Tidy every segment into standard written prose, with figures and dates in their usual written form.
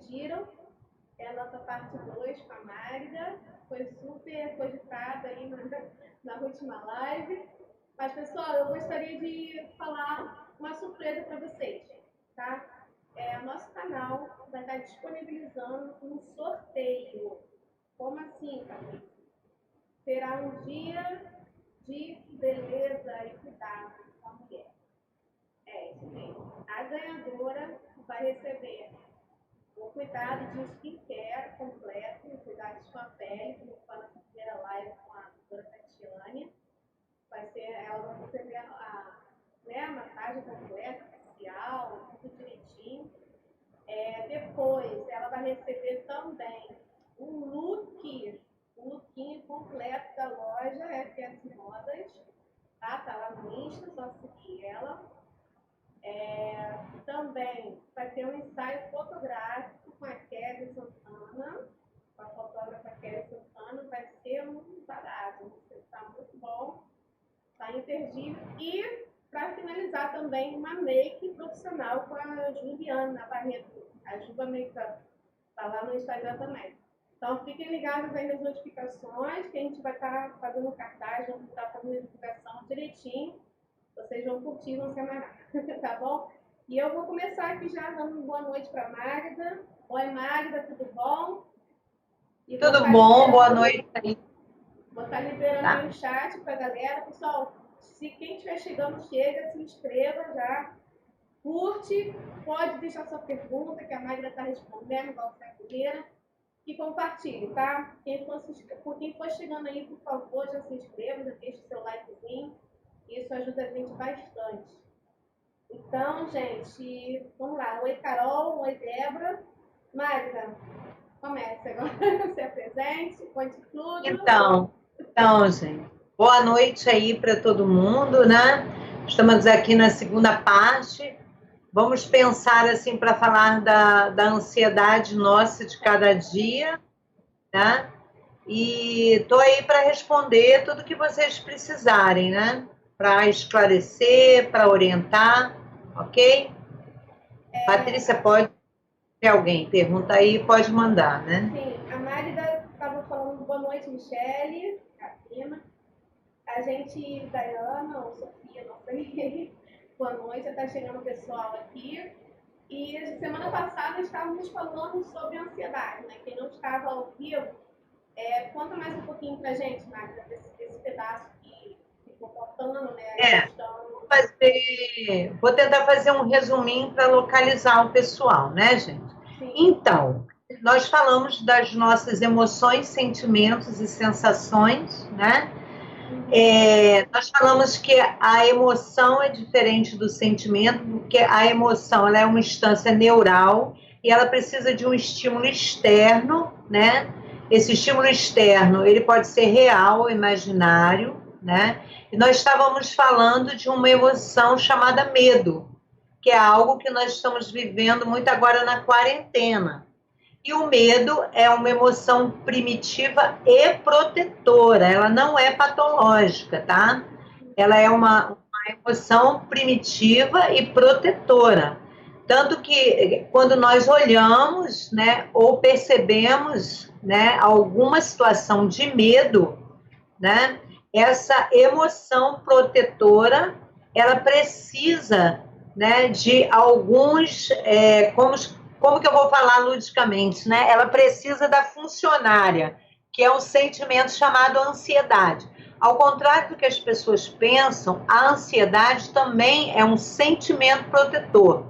pediram. É a nossa parte 2 com a Magda. Foi super cogitada aí na última live. Mas, pessoal, eu gostaria de falar uma surpresa para vocês, tá? Nosso canal vai estar disponibilizando um sorteio. Como assim, Patrícia? Será um dia de beleza e cuidado com a mulher. É isso mesmo. A ganhadora vai receber o cuidado de skincare completo, o cuidado de sua pele, como foi na primeira live com a doutora Tatiane. Ela vai receber a massagem completa, facial, tudo direitinho. Depois, ela vai receber também um lookinho completo da loja FS Modas, tá? Tá lá no Insta, só seguir ela. Também vai ter um ensaio fotográfico com a Kelly Santana, com a fotógrafa Kelly Santana. Vai ser um barato, tá muito bom, tá imperdível. E para finalizar também uma make profissional com a Juliana Barreto, a Juba Makeup, tá lá no Instagram também. Então fiquem ligados aí nas notificações, que a gente vai estar fazendo cartaz, vamos estar fazendo a divulgação direitinho. Vocês vão curtir, vão se amarrar, tá bom? E eu vou começar aqui já dando boa noite para Magda. Oi, Magda, tudo bom? Tudo bom, boa noite aí. Vou estar liberando o chat para a galera. Pessoal, se quem estiver chegando, chega, se inscreva já. Curte, pode deixar sua pergunta, que a Magda está respondendo, igual a primeira. E compartilhe, tá? Quem for chegando aí, por favor, já se inscreva, já deixe o seu likezinho. Isso ajuda a gente bastante. Então, gente, vamos lá. Oi, Carol. Oi, Débora. Magda, comece agora. Se apresente, conte tudo. Então, gente, boa noite aí para todo mundo, né? Estamos aqui na segunda parte. Vamos pensar, assim, para falar da ansiedade nossa de cada dia, né? E estou aí para responder tudo que vocês precisarem, né? Para esclarecer, para orientar, ok? Patrícia, pode ter alguém pergunta aí, pode mandar, né? Sim, a Magda estava falando boa noite, Michele, a prima. A gente, Dayana ou Sofia, não sei, boa noite, está chegando o pessoal aqui. E semana passada estávamos falando sobre ansiedade, né? Quem não estava ao vivo, conta mais um pouquinho para a gente, Magda, desse pedaço que ficou faltando, né? Vou tentar fazer um resuminho para localizar o pessoal, né, gente? Sim. Então, nós falamos das nossas emoções, sentimentos e sensações, né? Nós falamos que a emoção é diferente do sentimento, porque a emoção ela é uma instância neural e ela precisa de um estímulo externo, né? Esse estímulo externo, ele pode ser real ou imaginário, né? E nós estávamos falando de uma emoção chamada medo, que é algo que nós estamos vivendo muito agora na quarentena. E o medo é uma emoção primitiva e protetora, ela não é patológica, tá? Ela é uma emoção primitiva e protetora. Tanto que quando nós olhamos, né, ou percebemos, né, alguma situação de medo, né, essa emoção protetora, ela precisa, né, de alguns, como que eu vou falar ludicamente, né? Ela precisa da funcionária, que é um sentimento chamado ansiedade. Ao contrário do que as pessoas pensam, a ansiedade também é um sentimento protetor.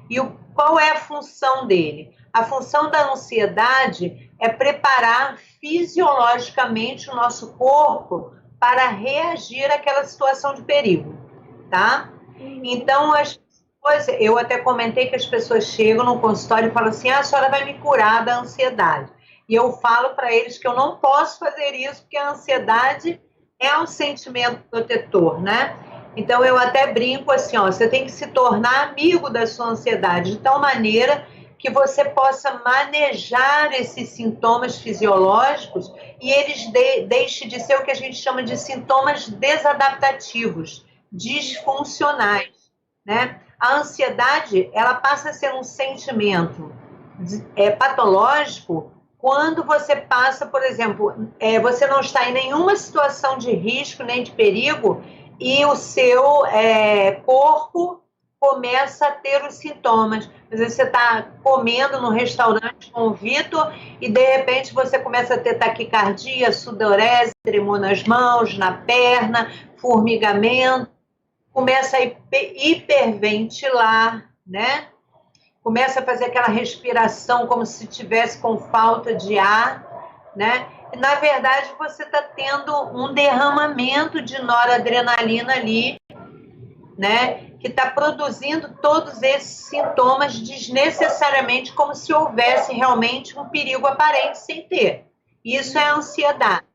E qual é a função dele? A função da ansiedade é preparar fisiologicamente o nosso corpo para reagir àquela situação de perigo, tá? Então, eu até comentei que as pessoas chegam no consultório e falam assim, a senhora vai me curar da ansiedade. E eu falo para eles que eu não posso fazer isso, porque a ansiedade é um sentimento protetor, né? Então, eu até brinco assim, você tem que se tornar amigo da sua ansiedade, de tal maneira que você possa manejar esses sintomas fisiológicos e eles deixem de ser o que a gente chama de sintomas desadaptativos, disfuncionais, né? A ansiedade, ela passa a ser um sentimento patológico quando você passa, por exemplo, você não está em nenhuma situação de risco nem de perigo e o seu corpo começa a ter os sintomas. Às vezes você está comendo no restaurante com o Vitor e de repente você começa a ter taquicardia, sudorese, tremor nas mãos, na perna, formigamento, começa a hiperventilar, né? Começa a fazer aquela respiração como se estivesse com falta de ar, né? E, na verdade, você está tendo um derramamento de noradrenalina ali, né? Que está produzindo todos esses sintomas desnecessariamente, como se houvesse realmente um perigo aparente sem ter. Isso é ansiedade,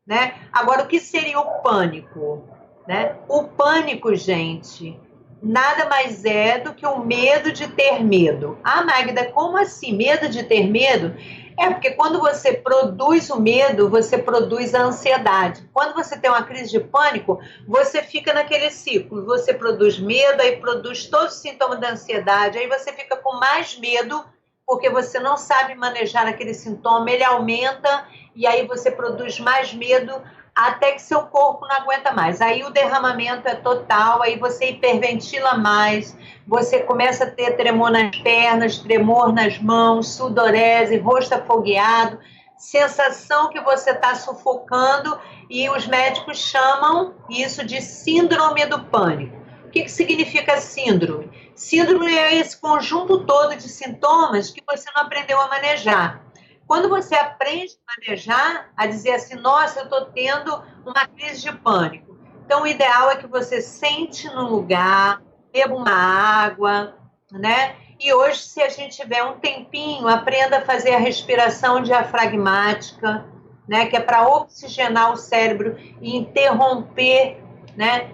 né? Agora, o que seria o pânico? Né? O pânico, gente, nada mais é do que o medo de ter medo. Ah, Magda, como assim? Medo de ter medo? É porque quando você produz o medo, você produz a ansiedade. Quando você tem uma crise de pânico, você fica naquele ciclo. Você produz medo, aí produz todos os sintomas da ansiedade, aí você fica com mais medo, porque você não sabe manejar aquele sintoma, ele aumenta, e aí você produz mais medo, até que seu corpo não aguenta mais. Aí o derramamento é total, aí você hiperventila mais, você começa a ter tremor nas pernas, tremor nas mãos, sudorese, rosto afogueado, sensação que você está sufocando, e os médicos chamam isso de síndrome do pânico. O que significa síndrome? Síndrome é esse conjunto todo de sintomas que você não aprendeu a manejar. Quando você aprende a manejar, a dizer assim, nossa, eu estou tendo uma crise de pânico. Então, o ideal é que você sente no lugar, beba uma água, né? E hoje, se a gente tiver um tempinho, aprenda a fazer a respiração diafragmática, né? Que é para oxigenar o cérebro e interromper, né?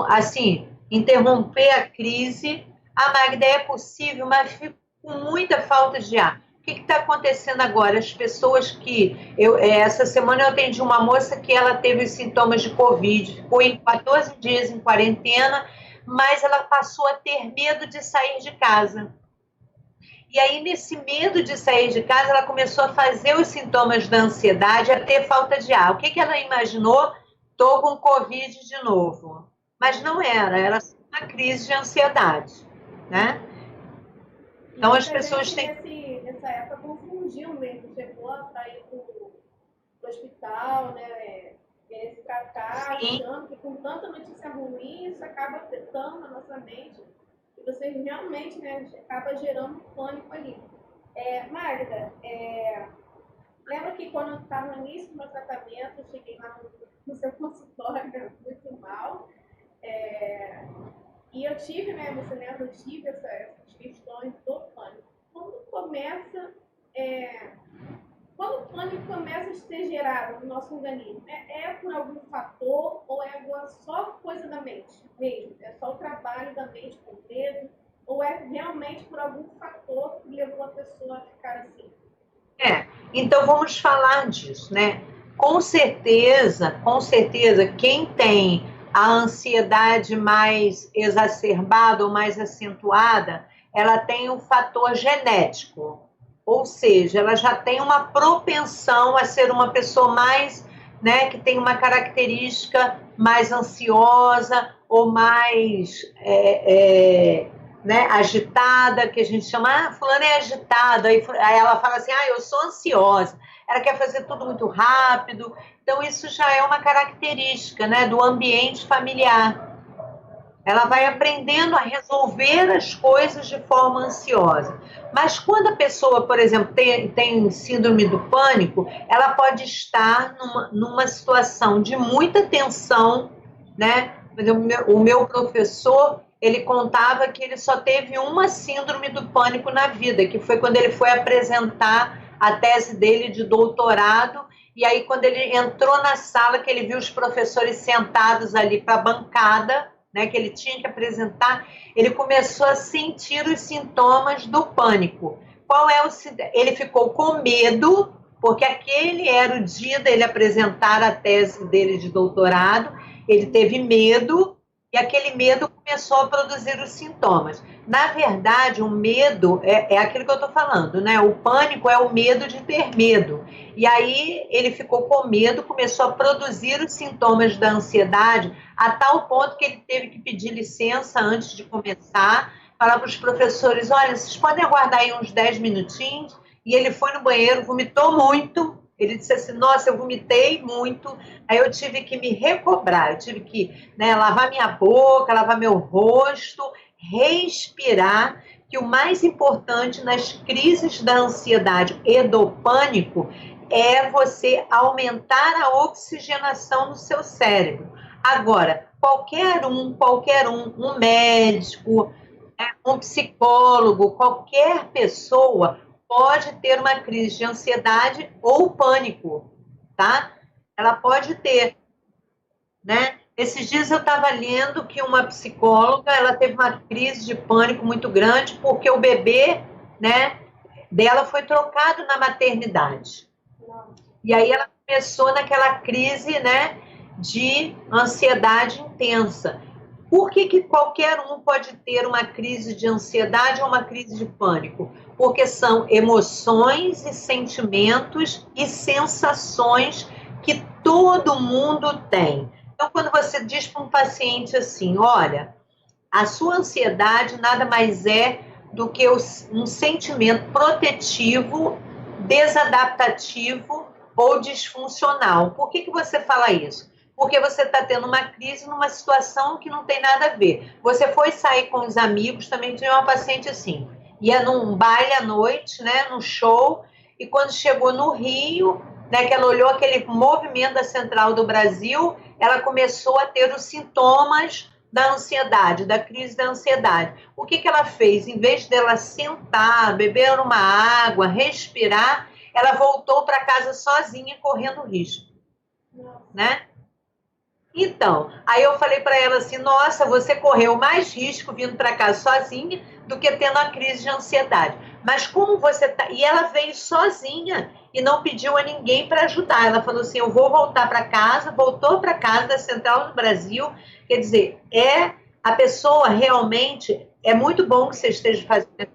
Assim, interromper a crise. A Magda, é possível, mas fico com muita falta de ar. O que está acontecendo agora? As pessoas que... essa semana eu atendi uma moça que ela teve os sintomas de Covid, ficou em 14 dias em quarentena, mas ela passou a ter medo de sair de casa. E aí, nesse medo de sair de casa, ela começou a fazer os sintomas da ansiedade, a ter falta de ar. O que ela imaginou? Estou com Covid de novo. Mas não era uma crise de ansiedade, né? Então, as pessoas têm... Nessa época, confundiu mesmo. Chegou a sair do hospital, né? Querer se tratar, achando que com tanta notícia ruim, isso acaba afetando a nossa mente. E você realmente, né, acaba gerando pânico ali. Magda, lembra que quando eu estava no início do meu tratamento, eu cheguei lá no seu consultório muito mal. E eu tive, né, você lembra, eu tive essas questões do pânico. Quando o pânico começa a ser gerado no nosso organismo, é por algum fator ou é só coisa da mente mesmo? É só o trabalho da mente com medo? Ou é realmente por algum fator que levou a pessoa a ficar assim? Então vamos falar disso, né? Com certeza, quem tem a ansiedade mais exacerbada ou mais acentuada, ela tem um fator genético, ou seja, ela já tem uma propensão a ser uma pessoa mais, né, que tem uma característica mais ansiosa ou mais né, agitada, que a gente chama, fulana é agitada, aí ela fala assim, eu sou ansiosa, ela quer fazer tudo muito rápido. Então, isso já é uma característica, né, do ambiente familiar. Ela vai aprendendo a resolver as coisas de forma ansiosa. Mas quando a pessoa, por exemplo, tem síndrome do pânico, ela pode estar numa situação de muita tensão, né? O meu professor, ele contava que ele só teve uma síndrome do pânico na vida, que foi quando ele foi apresentar a tese dele de doutorado. E aí, quando ele entrou na sala, que ele viu os professores sentados ali para a bancada, né, que ele tinha que apresentar, ele começou a sentir os sintomas do pânico. Ele ficou com medo, porque aquele era o dia dele apresentar a tese dele de doutorado, ele teve medo, e aquele medo começou a produzir os sintomas. Na verdade, o medo é aquilo que eu estou falando, né? O pânico é o medo de ter medo. E aí ele ficou com medo, começou a produzir os sintomas da ansiedade, a tal ponto que ele teve que pedir licença antes de começar, falar para os professores: olha, vocês podem aguardar aí uns 10 minutinhos. E ele foi no banheiro, vomitou muito. Ele disse assim: nossa, eu vomitei muito. Aí eu tive que me recobrar, eu tive que, né, lavar minha boca, lavar meu rosto, respirar, que o mais importante nas crises da ansiedade e do pânico é você aumentar a oxigenação no seu cérebro. Agora, um médico, um psicólogo, qualquer pessoa pode ter uma crise de ansiedade ou pânico, tá? Ela pode ter, né? Esses dias eu estava lendo que uma psicóloga, ela teve uma crise de pânico muito grande porque o bebê, né, dela foi trocado na maternidade. E aí ela começou naquela crise, né, de ansiedade intensa. Por que qualquer um pode ter uma crise de ansiedade ou uma crise de pânico? Porque são emoções e sentimentos e sensações que todo mundo tem. Então, quando você diz para um paciente assim, olha, a sua ansiedade nada mais é do que um sentimento protetivo, desadaptativo ou disfuncional. Por que você fala isso? Porque você está tendo uma crise numa situação que não tem nada a ver. Você foi sair com os amigos, também tinha uma paciente assim, ia num baile à noite, né, num show, e quando chegou no Rio, né, que ela olhou aquele movimento da Central do Brasil, ela começou a ter os sintomas da ansiedade, da crise da ansiedade. O que ela fez? Em vez dela sentar, beber uma água, respirar, ela voltou para casa sozinha, correndo risco, né? Então, aí eu falei para ela assim: nossa, você correu mais risco vindo para casa sozinha do que tendo a crise de ansiedade. Mas como você tá? E ela veio sozinha e não pediu a ninguém para ajudar. Ela falou assim: eu vou voltar para casa. Voltou para casa da Central do Brasil. Quer dizer, a pessoa realmente, é muito bom que você esteja fazendo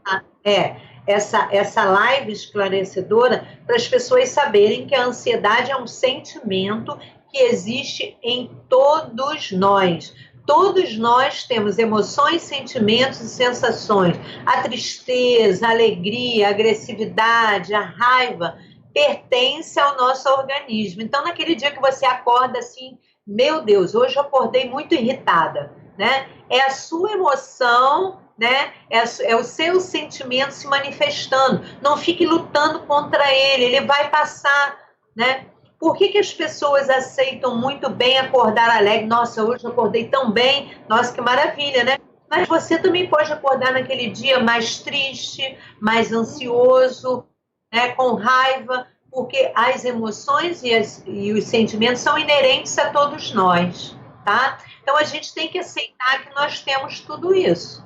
essa live esclarecedora para as pessoas saberem que a ansiedade é um sentimento que existe em todos nós. Todos nós temos emoções, sentimentos e sensações. A tristeza, a alegria, a agressividade, a raiva pertence ao nosso organismo. Então, naquele dia que você acorda assim, meu Deus, hoje eu acordei muito irritada, né? É a sua emoção, né? É o seu sentimento se manifestando. Não fique lutando contra ele vai passar, né? Por que as pessoas aceitam muito bem acordar alegre? Nossa, hoje eu acordei tão bem, nossa, que maravilha, né? Mas você também pode acordar naquele dia mais triste, mais ansioso, né? Com raiva, porque as emoções e os sentimentos são inerentes a todos nós, tá? Então a gente tem que aceitar que nós temos tudo isso,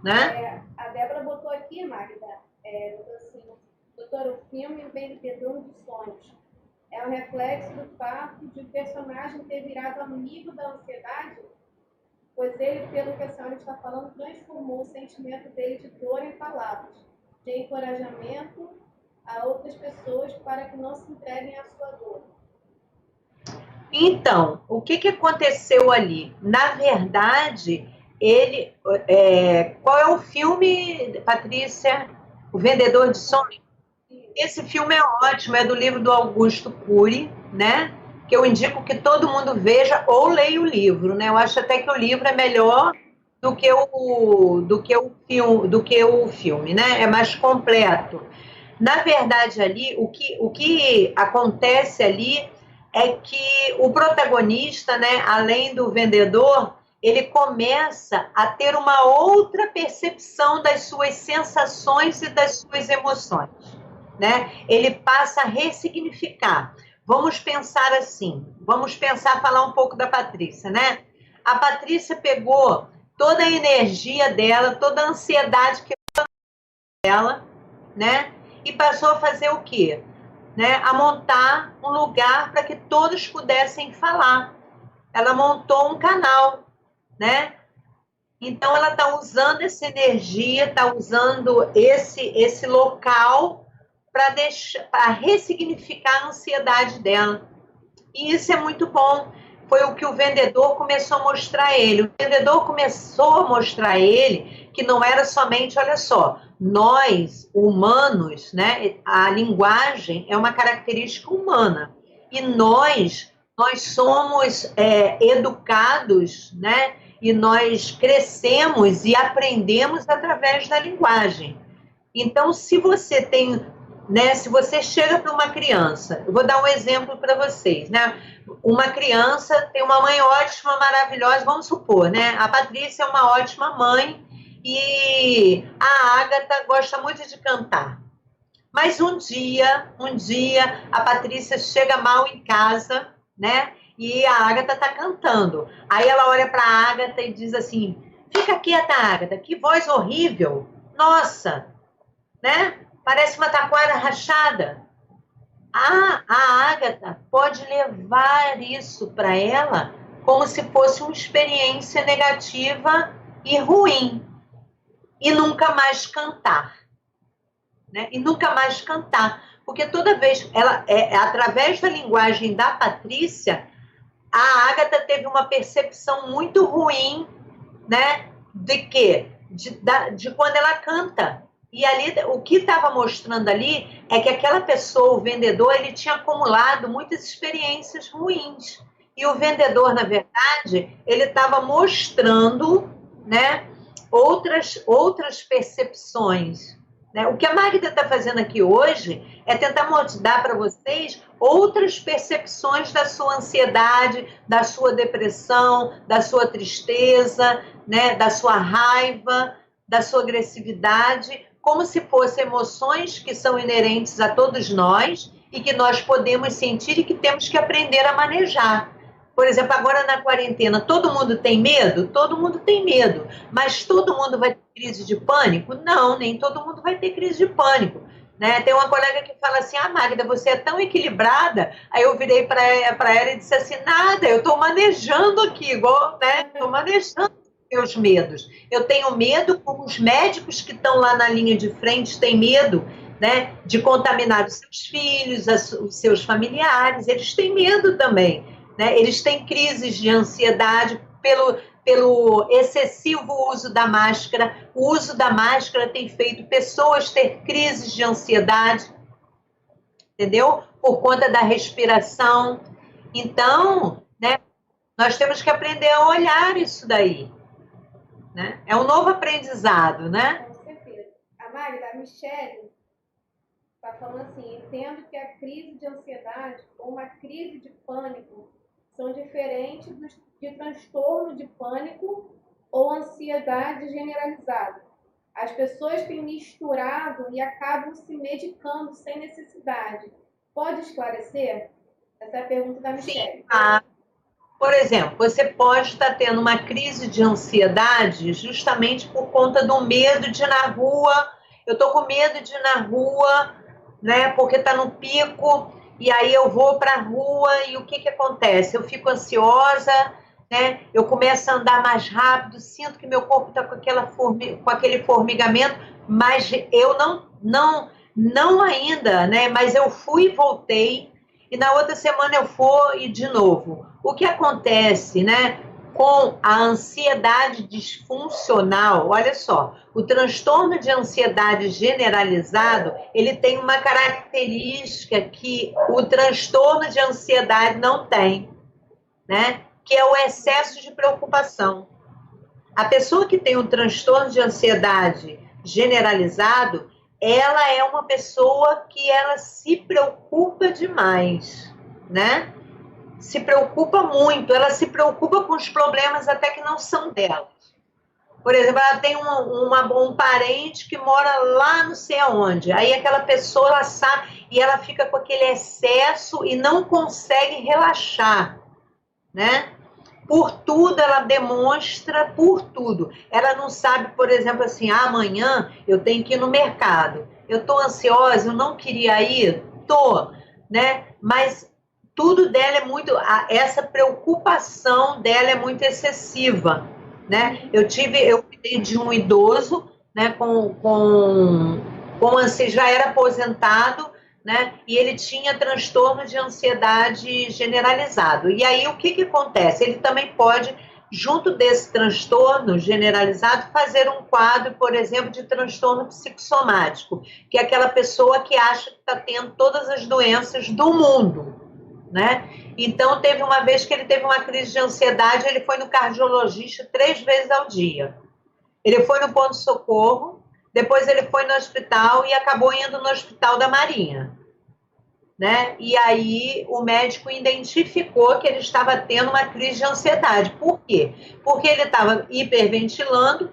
né? A Débora botou aqui, Magda, assim, doutora, o filme Vendedor de Sonhos é um reflexo do fato de o personagem ter virado amigo da ansiedade, pois ele, pelo que a senhora está falando, transformou o sentimento dele de dor em palavras, de encorajamento a outras pessoas para que não se entreguem à sua dor. Então, o que aconteceu ali? Na verdade, qual é o filme, Patrícia? O Vendedor de Sonhos? Esse filme é ótimo, é do livro do Augusto Cury, né? Que eu indico que todo mundo veja ou leia o livro, né? Eu acho até que o livro é melhor do que o filme, né? É mais completo. Na verdade, ali, o que acontece ali é que o protagonista, né, além do vendedor, ele começa a ter uma outra percepção das suas sensações e das suas emoções, né? Ele passa a ressignificar. Vamos pensar assim, falar um pouco da Patrícia, né? A Patrícia pegou toda a energia dela, toda a ansiedade que ela, né? E passou a fazer o quê? Né? A montar um lugar para que todos pudessem falar. Ela montou um canal, né? Então, ela está usando essa energia, está usando esse local para ressignificar a ansiedade dela. E isso é muito bom. Foi o que o vendedor começou a mostrar a ele. O vendedor começou a mostrar a ele que não era somente, olha só, nós, humanos, né? A linguagem é uma característica humana. E nós somos educados, né? E nós crescemos e aprendemos através da linguagem. Então, se você tem, né, se você chega para uma criança, eu vou dar um exemplo para vocês, né? Uma criança tem uma mãe ótima, maravilhosa, vamos supor, né? A Patrícia é uma ótima mãe e a Ágata gosta muito de cantar. Mas um dia, a Patrícia chega mal em casa, né? E a Ágata está cantando. Aí ela olha para a Ágata e diz assim: fica quieta, Ágata, que voz horrível. Nossa, né? Parece uma taquara rachada. A Ágata pode levar isso para ela como se fosse uma experiência negativa e ruim. E nunca mais cantar. Né? E nunca mais cantar. Porque toda vez, através da linguagem da Patrícia, a Ágata teve uma percepção muito ruim, né? De quê? De quando ela canta. E ali, o que estava mostrando ali é que aquela pessoa, o vendedor, ele tinha acumulado muitas experiências ruins. E o vendedor, na verdade, ele estava mostrando, né, outras percepções. Né? O que a Magda está fazendo aqui hoje é tentar mostrar para vocês outras percepções da sua ansiedade, da sua depressão, da sua tristeza, né, da sua raiva, da sua agressividade, como se fossem emoções que são inerentes a todos nós e que nós podemos sentir e que temos que aprender a manejar. Por exemplo, agora na quarentena, todo mundo tem medo? Todo mundo tem medo. Mas todo mundo vai ter crise de pânico? Não, nem todo mundo vai ter crise de pânico. Né? Tem uma colega que fala assim: ah, Magda, você é tão equilibrada. Aí eu virei para ela e disse assim: nada, eu estou manejando aqui, igual, né? Estou manejando meus medos. Eu tenho medo, como os médicos que estão lá na linha de frente têm medo, né, de contaminar os seus filhos, os seus familiares. Eles têm medo também, né? Eles têm crises de ansiedade pelo excessivo uso da máscara. O uso da máscara tem feito pessoas ter crises de ansiedade, entendeu? Por conta da respiração. Então, né, nós temos que aprender a olhar isso daí. Né? É um novo aprendizado, né? Com certeza. A Magda, a Michelle está falando assim: entendo que a crise de ansiedade ou uma crise de pânico são diferentes de transtorno de pânico ou ansiedade generalizada. As pessoas têm misturado e acabam se medicando sem necessidade. Pode esclarecer? Essa é a pergunta da Michelle. Sim. Por exemplo, você pode estar tendo uma crise de ansiedade justamente por conta do medo de ir na rua. Eu estou com medo de ir na rua, né? Porque está no pico, e aí eu vou para a rua e o que acontece? Eu fico ansiosa, né? Eu começo a andar mais rápido, sinto que meu corpo está com aquele formigamento, mas eu não ainda, né? Mas eu fui e voltei, e na outra semana eu fui e de novo. O que acontece, né, com a ansiedade disfuncional? Olha só, o transtorno de ansiedade generalizado, ele tem uma característica que o transtorno de ansiedade não tem, né, que é o excesso de preocupação. A pessoa que tem um transtorno de ansiedade generalizado, ela é uma pessoa que ela se preocupa demais, né? Se preocupa muito, ela se preocupa com os problemas até que não são dela. Por exemplo, ela tem um parente que mora lá não sei aonde, aí aquela pessoa, ela sabe, e ela fica com aquele excesso e não consegue relaxar, né? Por tudo, ela demonstra por tudo. Ela não sabe, por exemplo, assim, amanhã eu tenho que ir no mercado. Eu estou ansiosa, eu não queria ir? Tô, né? Mas tudo dela é muito, essa preocupação dela é muito excessiva. né? Eu cuidei de um idoso, né, já era aposentado, né, e ele tinha transtorno de ansiedade generalizado. E aí, o que acontece? Ele também pode, junto desse transtorno generalizado, fazer um quadro, por exemplo, de transtorno psicossomático, que é aquela pessoa que acha que está tendo todas as doenças do mundo, né? Então, teve uma vez que ele teve uma crise de ansiedade, ele foi no cardiologista 3 vezes ao dia. Ele foi no ponto-socorro, depois ele foi no hospital e acabou indo no Hospital da Marinha, né? E aí o médico identificou que ele estava tendo uma crise de ansiedade. Por quê? Porque ele estava hiperventilando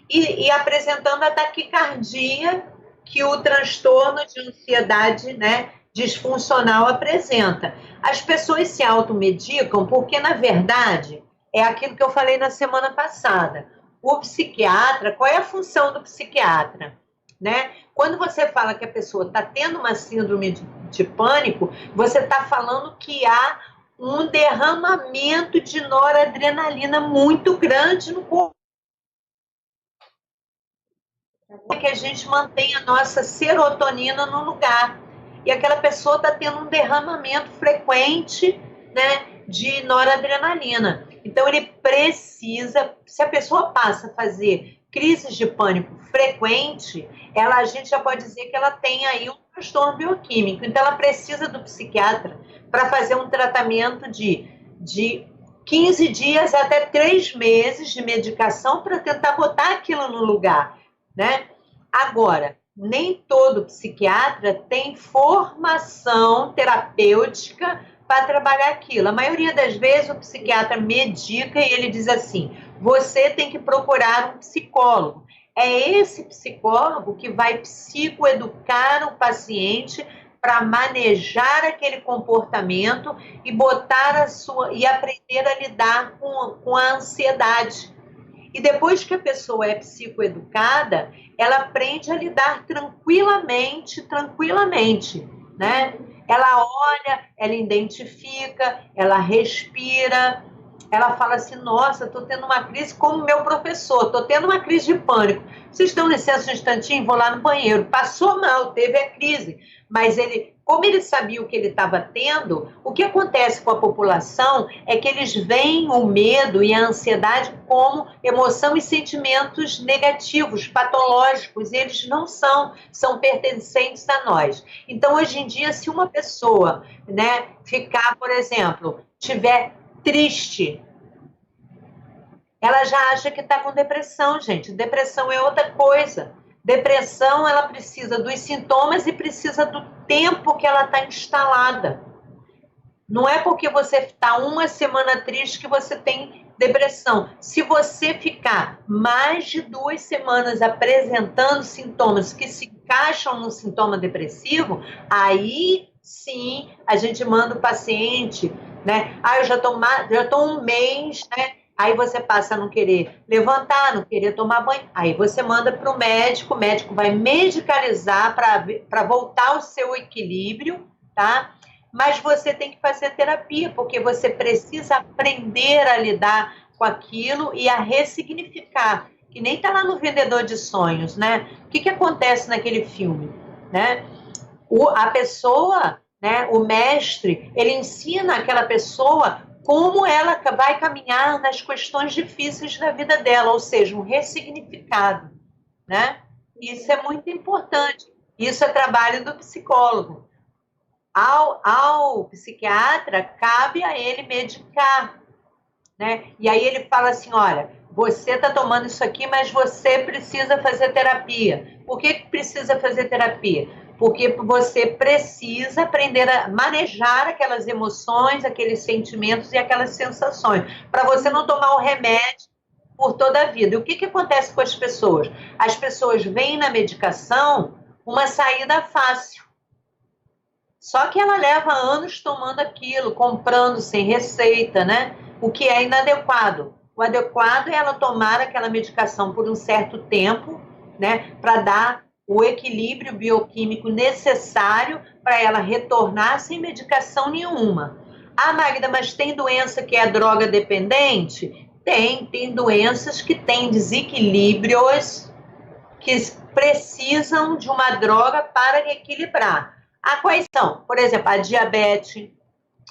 e apresentando a taquicardia que o transtorno de ansiedade, né, disfuncional apresenta. As pessoas se automedicam porque, na verdade, é aquilo que eu falei na semana passada. O psiquiatra, qual é a função do psiquiatra? Né? Quando você fala que a pessoa está tendo uma síndrome de pânico, você está falando que há um derramamento de noradrenalina muito grande no corpo. É que a gente mantém a nossa serotonina no lugar. E aquela pessoa está tendo um derramamento frequente, né, de noradrenalina. Então, ele precisa, se a pessoa passa a fazer crises de pânico frequente, a gente já pode dizer que ela tem aí um transtorno bioquímico. Então, ela precisa do psiquiatra para fazer um tratamento de 15 dias até 3 meses de medicação para tentar botar aquilo no lugar, né? Agora, nem todo psiquiatra tem formação terapêutica para trabalhar aquilo. A maioria das vezes o psiquiatra medica e ele diz assim: você tem que procurar um psicólogo. É esse psicólogo que vai psicoeducar o paciente para manejar aquele comportamento e botar e aprender a lidar com a ansiedade. E depois que a pessoa é psicoeducada, ela aprende a lidar tranquilamente, né? Ela olha, ela identifica, ela respira, ela fala assim: nossa, estou tendo uma crise como meu professor, estou tendo uma crise de pânico. Vocês dão licença um instantinho, vou lá no banheiro. Passou mal, teve a crise. Mas como ele sabia o que ele estava tendo, o que acontece com a população é que eles veem o medo e a ansiedade como emoção e sentimentos negativos, patológicos, e eles não são pertencentes a nós. Então, hoje em dia, se uma pessoa, né, ficar, por exemplo, tiver triste, ela já acha que está com depressão, gente. Depressão é outra coisa. Depressão, ela precisa dos sintomas e precisa do tempo que ela está instalada. Não é porque você está uma semana triste que você tem depressão. Se você ficar mais de 2 semanas apresentando sintomas que se encaixam no sintoma depressivo, aí sim a gente manda o paciente, né? Eu já estou um mês, né? Aí você passa a não querer levantar, não querer tomar banho. Aí você manda para o médico vai medicalizar para voltar ao seu equilíbrio, tá? Mas você tem que fazer terapia, porque você precisa aprender a lidar com aquilo e a ressignificar. Que nem está lá no Vendedor de Sonhos, né? O que acontece naquele filme, né? A pessoa, né, o mestre, ele ensina aquela pessoa como ela vai caminhar nas questões difíceis da vida dela, ou seja, um ressignificado, né? Isso é muito importante. Isso é trabalho do psicólogo. Ao psiquiatra, cabe a ele medicar, né? E aí ele fala assim: olha, você está tomando isso aqui, mas você precisa fazer terapia. Por que precisa fazer terapia? Porque você precisa aprender a manejar aquelas emoções, aqueles sentimentos e aquelas sensações, para você não tomar o remédio por toda a vida. E o que acontece com as pessoas? As pessoas veem na medicação uma saída fácil. Só que ela leva anos tomando aquilo, comprando sem receita, né? O que é inadequado. O adequado é ela tomar aquela medicação por um certo tempo, né? Para dar o equilíbrio bioquímico necessário para ela retornar sem medicação nenhuma. Magda, mas tem doença que é droga dependente? Tem doenças que têm desequilíbrios que precisam de uma droga para equilibrar. Quais são? Por exemplo, a diabetes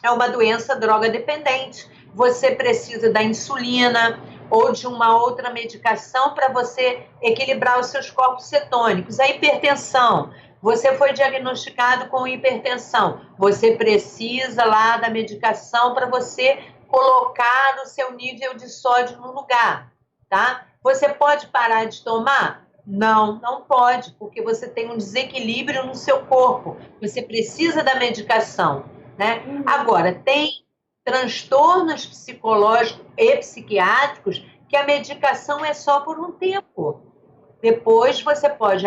é uma doença droga dependente. Você precisa da insulina ou de uma outra medicação para você equilibrar os seus corpos cetônicos. A hipertensão, você foi diagnosticado com hipertensão, você precisa lá da medicação para você colocar o seu nível de sódio no lugar, tá? Você pode parar de tomar? Não, não pode, porque você tem um desequilíbrio no seu corpo. Você precisa da medicação, né? Agora, tem transtornos psicológicos e psiquiátricos que a medicação é só por um tempo. Depois você pode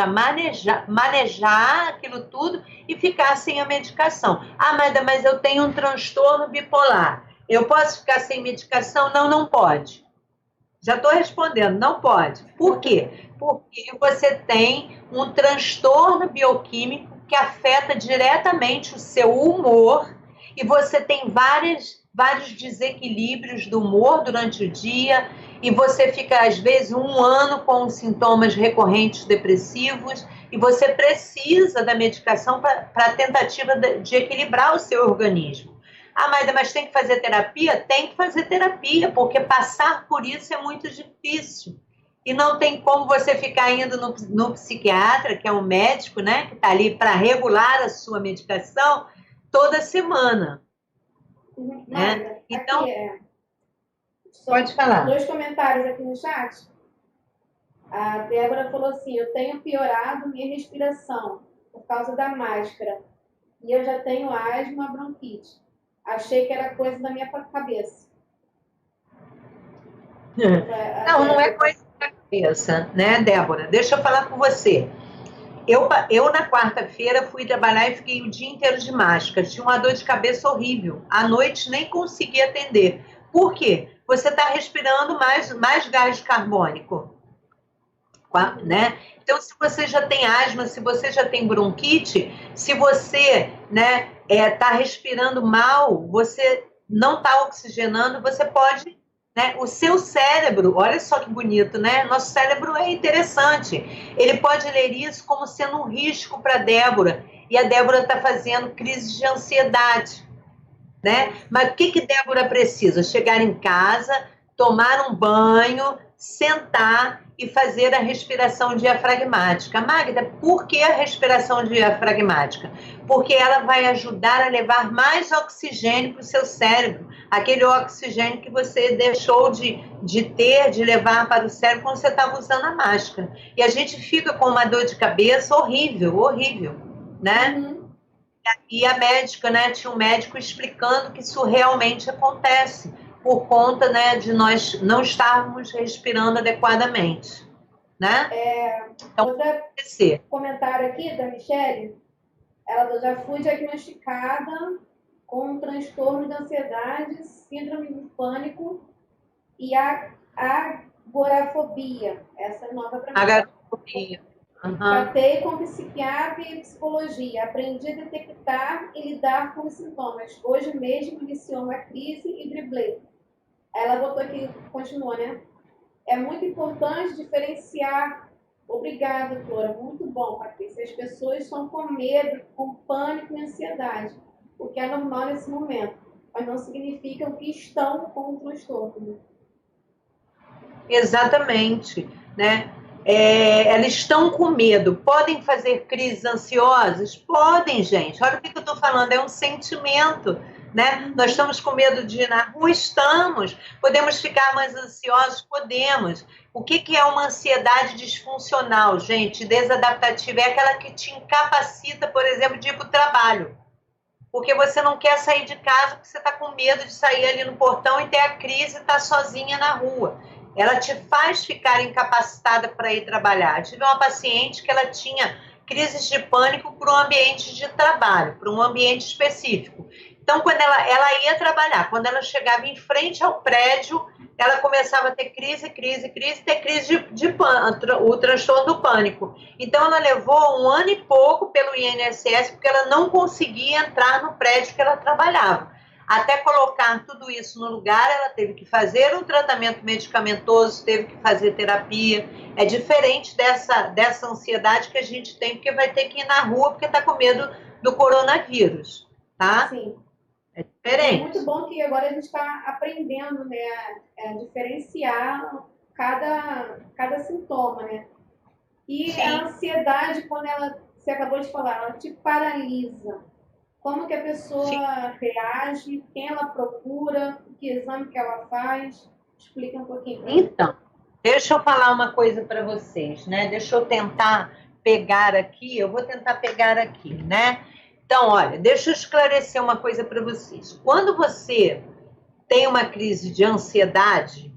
manejar aquilo tudo e ficar sem a medicação. Mas eu tenho um transtorno bipolar. Eu posso ficar sem medicação? Não, não pode. Já estou respondendo, não pode. Por quê? Porque você tem um transtorno bioquímico que afeta diretamente o seu humor e você tem vários desequilíbrios do humor durante o dia e você fica, às vezes, 1 ano com sintomas recorrentes depressivos e você precisa da medicação para a tentativa de equilibrar o seu organismo. Mas tem que fazer terapia? Tem que fazer terapia, porque passar por isso é muito difícil. E não tem como você ficar indo no psiquiatra, que é um médico, né, que está ali para regular a sua medicação, toda semana. Né? Então, pode falar. 2 comentários aqui no chat. A Débora falou assim: eu tenho piorado minha respiração por causa da máscara. E eu já tenho asma, bronquite. Achei que era coisa da minha cabeça. Não é coisa da cabeça, né, Débora? Deixa eu falar com você. Eu na quarta-feira, fui trabalhar e fiquei o dia inteiro de máscara. Tinha uma dor de cabeça horrível. À noite, nem consegui atender. Por quê? Você está respirando mais gás carbônico. Né? Então, se você já tem asma, se você já tem bronquite, se você está respirando mal, você não está oxigenando, você pode... Né? O seu cérebro, olha só que bonito, né? Nosso cérebro é interessante. Ele pode ler isso como sendo um risco para a Débora. E a Débora está fazendo crise de ansiedade. Né? Mas o que Débora precisa? Chegar em casa, tomar um banho, sentar e fazer a respiração diafragmática. Magda, por que a respiração diafragmática? Porque ela vai ajudar a levar mais oxigênio para o seu cérebro, aquele oxigênio que você deixou de levar para o cérebro quando você estava usando a máscara. E a gente fica com uma dor de cabeça horrível, né? Uhum. E a médica, né, tinha um médico explicando que isso realmente acontece por conta, né, de nós não estarmos respirando adequadamente, né? Então, comentário aqui da Michele, ela já foi diagnosticada com um transtorno de ansiedade, síndrome do pânico e agorafobia. Essa é nova para mim. Agorafobia. Tratei com psiquiatra e psicologia. Aprendi a detectar e lidar com os sintomas. Hoje mesmo iniciou uma crise e driblei. Ela botou aqui, continua, né? É muito importante diferenciar. Obrigada, Flora. Muito bom, Patrícia. As pessoas estão com medo, com pânico e ansiedade, o que é normal nesse momento, mas não significa que estão com o transtorno. Exatamente, né? Elas estão com medo. Podem fazer crises ansiosas? Podem, gente. Olha o que eu estou falando, é um sentimento, né? Nós estamos com medo de ir na rua? Estamos. Podemos ficar mais ansiosos? Podemos. O que é uma ansiedade disfuncional, gente? Desadaptativa. É aquela que te incapacita, por exemplo, de ir para o trabalho. Porque você não quer sair de casa porque você está com medo de sair ali no portão e ter a crise e estar sozinha na rua. Ela te faz ficar incapacitada para ir trabalhar. Eu tive uma paciente que ela tinha crises de pânico para um ambiente de trabalho, para um ambiente específico. Então, quando ela ia trabalhar, quando ela chegava em frente ao prédio, ela começava a ter crise de pânico, o transtorno do pânico. Então, ela levou 1 ano e pouco pelo INSS, porque ela não conseguia entrar no prédio que ela trabalhava. Até colocar tudo isso no lugar, ela teve que fazer um tratamento medicamentoso, teve que fazer terapia. É diferente dessa ansiedade que a gente tem, porque vai ter que ir na rua porque está com medo do coronavírus, tá? Sim. É diferente. É muito bom que agora a gente está aprendendo, né, a diferenciar cada sintoma, né? E Sim. a ansiedade, quando você acabou de falar, ela te paralisa. Como que a pessoa reage, quem ela procura, que exame que ela faz? Explica um pouquinho. Então, deixa eu falar uma coisa para vocês, né? Deixa eu tentar pegar aqui, eu vou tentar pegar aqui, né? Então, olha, deixa eu esclarecer uma coisa para vocês. Quando você tem uma crise de ansiedade,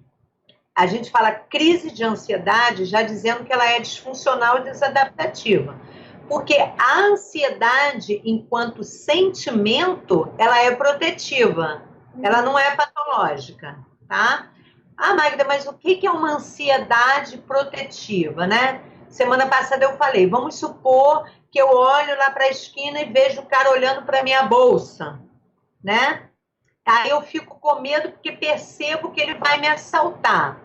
a gente fala crise de ansiedade já dizendo que ela é disfuncional e desadaptativa. Porque a ansiedade, enquanto sentimento, ela é protetiva. Ela não é patológica, tá? Ah, Magda, mas o que é uma ansiedade protetiva, né? Semana passada eu falei, vamos supor que eu olho lá para a esquina e vejo o cara olhando para minha bolsa, né? Aí eu fico com medo porque percebo que ele vai me assaltar,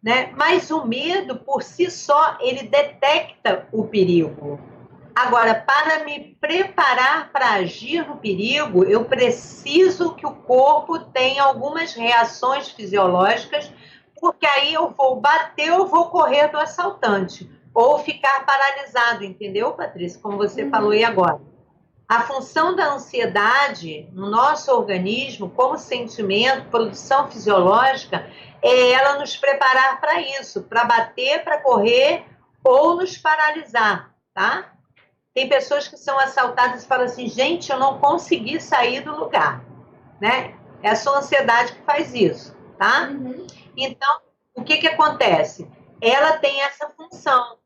né? Mas o medo, por si só, ele detecta o perigo. Agora, para me preparar para agir no perigo, eu preciso que o corpo tenha algumas reações fisiológicas, porque aí eu vou bater ou vou correr do assaltante, ou ficar paralisado, entendeu, Patrícia? Como você falou aí agora. A função da ansiedade no nosso organismo, como sentimento, produção fisiológica, é ela nos preparar para isso, para bater, para correr ou nos paralisar, tá? Tem pessoas que são assaltadas e falam assim, gente, eu não consegui sair do lugar, né? É a sua ansiedade que faz isso, tá? Então, o que acontece? Ela tem essa função.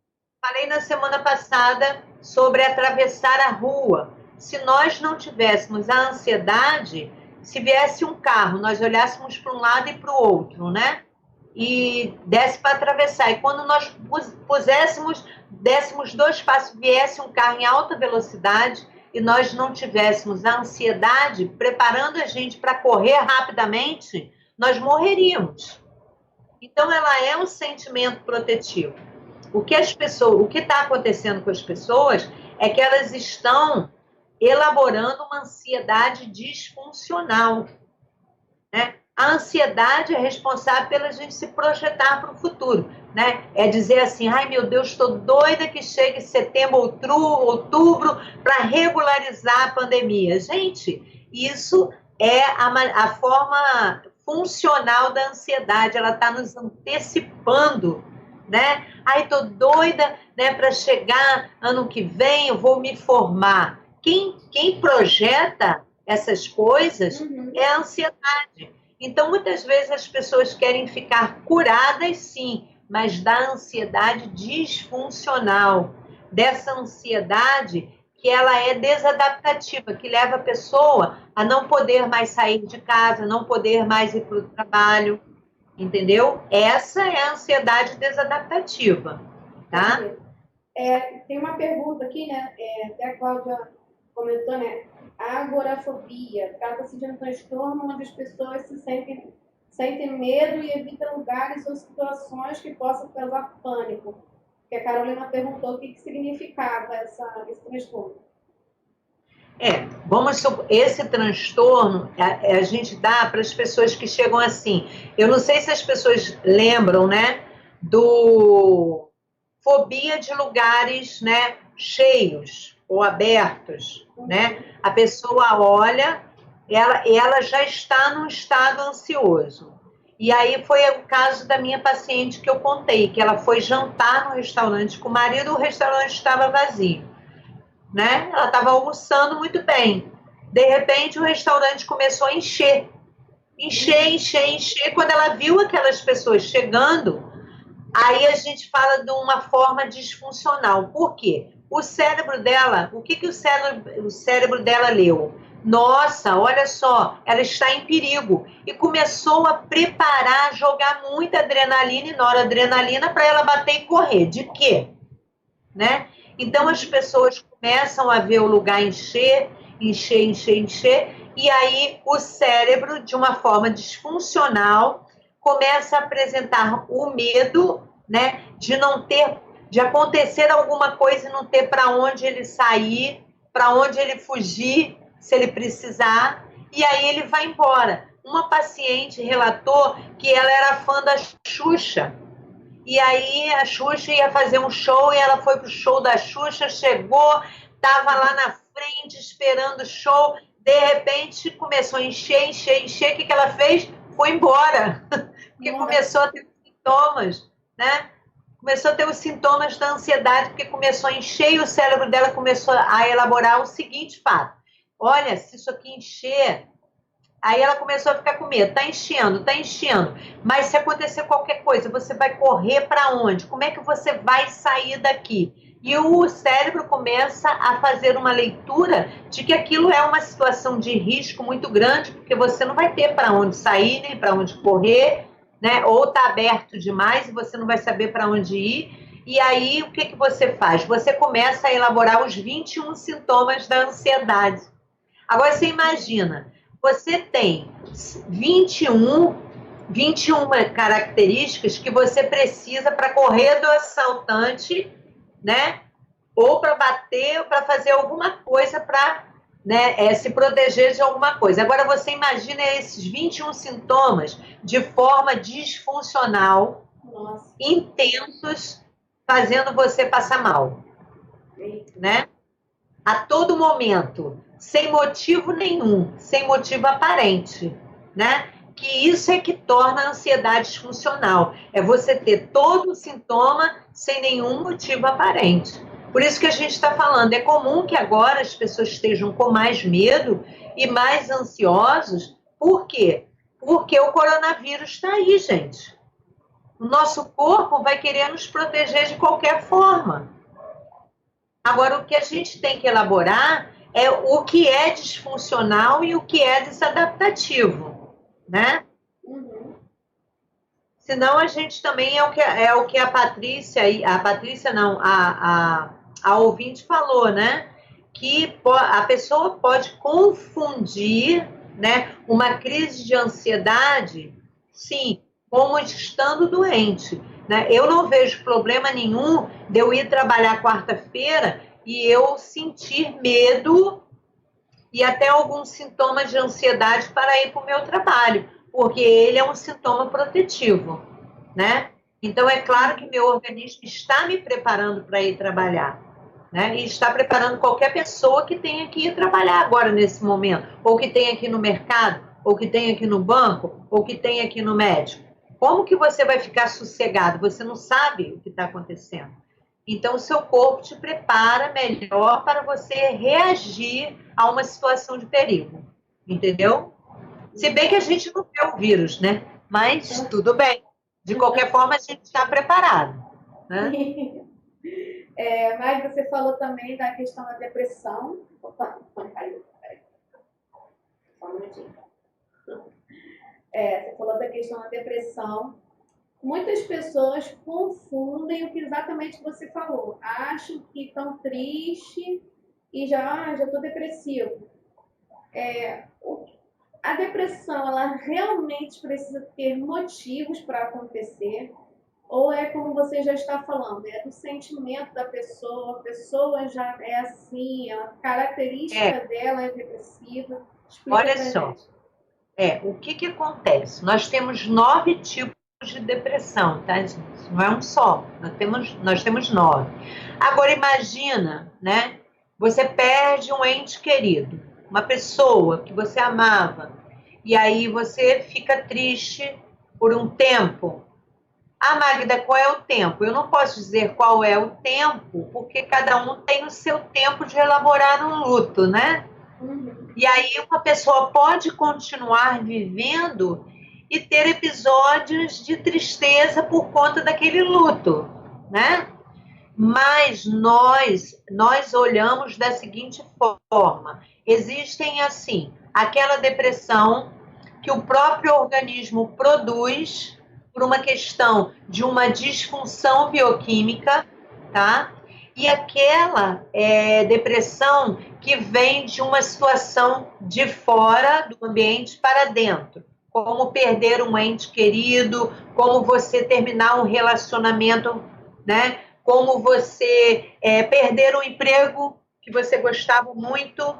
Falei na semana passada sobre atravessar a rua. Se nós não tivéssemos a ansiedade, se viesse um carro, nós olhássemos para um lado e para o outro, né? E desse para atravessar. E quando nós dessemos 2 passos, viesse um carro em alta velocidade e nós não tivéssemos a ansiedade preparando a gente para correr rapidamente, nós morreríamos. Então, ela é um sentimento protetivo. O que está acontecendo com as pessoas é que elas estão elaborando uma ansiedade disfuncional, né? A ansiedade é responsável pela gente se projetar para o futuro, né? É dizer assim, ai meu Deus, estou doida que chegue setembro, outubro, para regularizar a pandemia. Gente, isso é a forma funcional da ansiedade, ela está nos antecipando, né? Ai, estou doida, né, para chegar ano que vem, eu vou me formar. Quem projeta essas coisas é a ansiedade. Então, muitas vezes as pessoas querem ficar curadas, sim, mas da ansiedade disfuncional, dessa ansiedade que ela é desadaptativa, que leva a pessoa a não poder mais sair de casa, não poder mais ir para o trabalho, entendeu? Essa é a ansiedade desadaptativa, tá? Tem uma pergunta aqui, né? Até a Cláudia comentou, né? A agorafobia trata-se de um transtorno onde as pessoas sentem medo e evitam lugares ou situações que possam causar pânico. Que a Carolina perguntou o que significava esse transtorno. Esse transtorno a gente dá para as pessoas que chegam assim. Eu não sei se as pessoas lembram, né? Do fobia de lugares, né, cheios ou abertos, né? A pessoa olha, ela já está num estado ansioso. E aí foi o caso da minha paciente que eu contei, que ela foi jantar no restaurante com o marido, o restaurante estava vazio, né? Ela estava almoçando muito bem. De repente, o restaurante começou a encher. Quando ela viu aquelas pessoas chegando, aí a gente fala de uma forma disfuncional. Por quê? O cérebro dela, o que o cérebro dela leu? Nossa, olha só, ela está em perigo. E começou a preparar, jogar muita adrenalina e noradrenalina para ela bater e correr. De quê? Né? Então as pessoas começam a ver o lugar encher, e aí o cérebro, de uma forma disfuncional, começa a apresentar o medo, né, de não ter, de acontecer alguma coisa e não ter para onde ele sair, para onde ele fugir, se ele precisar, e aí ele vai embora. Uma paciente relatou que ela era fã da Xuxa, e aí a Xuxa ia fazer um show, e ela foi pro show da Xuxa, chegou, estava lá na frente esperando o show, de repente começou a encher, o que ela fez? Foi embora, porque começou a ter sintomas, né? Começou a ter os sintomas da ansiedade, porque começou a encher e o cérebro dela começou a elaborar o seguinte fato: olha, se isso aqui encher... Aí ela começou a ficar com medo, tá enchendo, mas se acontecer qualquer coisa, você vai correr para onde? Como é que você vai sair daqui? E o cérebro começa a fazer uma leitura de que aquilo é uma situação de risco muito grande, porque você não vai ter para onde sair, nem para onde correr, né? Ou tá aberto demais e você não vai saber para onde ir. E aí, o que, que você faz? Você começa a elaborar os 21 sintomas da ansiedade. Agora, você imagina, você tem 21 características que você precisa para correr do assaltante, né? Ou para bater, ou para fazer alguma coisa para, né, se proteger de alguma coisa. Agora, você imagina esses 21 sintomas de forma disfuncional, intensos, fazendo você passar mal, né? A todo momento, sem motivo nenhum, sem motivo aparente, né? Que isso é que torna a ansiedade disfuncional. É você ter todo o sintoma sem nenhum motivo aparente. Por isso que a gente está falando, é comum que agora as pessoas estejam com mais medo e mais ansiosos. Por quê? Porque o coronavírus está aí, gente. O nosso corpo vai querer nos proteger de qualquer forma. Agora, o que a gente tem que elaborar é o que é disfuncional e o que é desadaptativo, né? Senão a gente também é o que a Patrícia não, a ouvinte falou, né? Que a pessoa pode confundir, né, uma crise de ansiedade, sim, como estando doente. Né? Eu não vejo problema nenhum de eu ir trabalhar quarta-feira e eu sentir medo e até alguns sintomas de ansiedade para ir para o meu trabalho, porque ele é um sintoma protetivo, né? Então, é claro que meu organismo está me preparando para ir trabalhar, né? E está preparando qualquer pessoa que tenha que ir trabalhar agora, nesse momento, ou que tenha aqui no mercado, ou que tenha aqui no banco, ou que tenha aqui no médico. Como que você vai ficar sossegado? Você não sabe o que está acontecendo. Então, o seu corpo te prepara melhor para você reagir a uma situação de perigo. Entendeu? Se bem que a gente não vê o vírus, né? Mas tudo bem. De qualquer forma, a gente está preparado. Né? Mas você falou também da questão da depressão. Opa, caiu. Só um minutinho. Você falou da questão da depressão. Muitas pessoas confundem o que exatamente você falou. Acham que estão tristes e já estou depressivo. A depressão, ela realmente precisa ter motivos para acontecer? Ou é como você já está falando, é do sentimento da pessoa, a pessoa já é assim, a característica dela é depressiva? Explica. Olha só. O que acontece? Nós temos 9 tipos de depressão, tá, gente? Não é um só, nós temos 9. Agora imagina, né? Você perde um ente querido, uma pessoa que você amava, e aí você fica triste por um tempo. Magda, qual é o tempo? Eu não posso dizer qual é o tempo, porque cada um tem o seu tempo de elaborar um luto, né? E aí uma pessoa pode continuar vivendo e ter episódios de tristeza por conta daquele luto, né? Mas nós olhamos da seguinte forma: existem, assim, aquela depressão que o próprio organismo produz por uma questão de uma disfunção bioquímica, tá? E aquela depressão que vem de uma situação de fora do ambiente para dentro, como perder um ente querido, como você terminar um relacionamento, né? Como você perder um emprego que você gostava muito,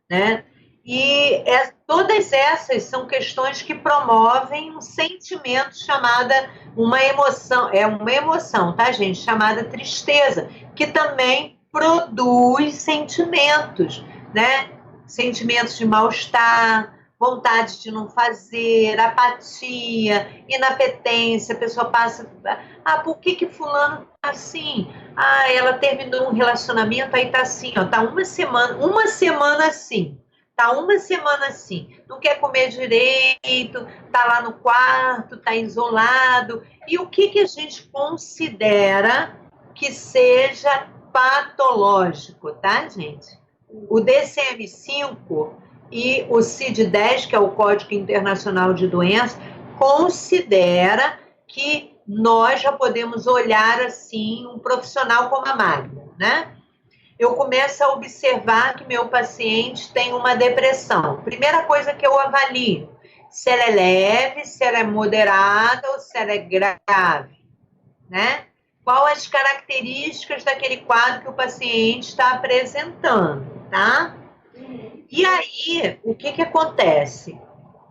né? E todas essas são questões que promovem um sentimento chamada uma emoção, é uma emoção, tá, gente? Chamada tristeza, que também produz sentimentos, né? Sentimentos de mal-estar, vontade de não fazer, apatia, inapetência, a pessoa passa, por que fulano tá assim? Ela terminou um relacionamento, aí tá assim, ó, tá uma semana assim, tá uma semana assim, não quer comer direito, tá lá no quarto, tá isolado. E o que a gente considera que seja patológico, tá, gente? O DSM-5 e o CID-10, que é o Código Internacional de Doenças, considera que nós já podemos olhar assim um profissional como a Magda, né? Eu começo a observar que meu paciente tem uma depressão. Primeira coisa que eu avalio, se ela é leve, se ela é moderada ou se ela é grave, né? Qual as características daquele quadro que o paciente está apresentando, tá? E aí, o que acontece?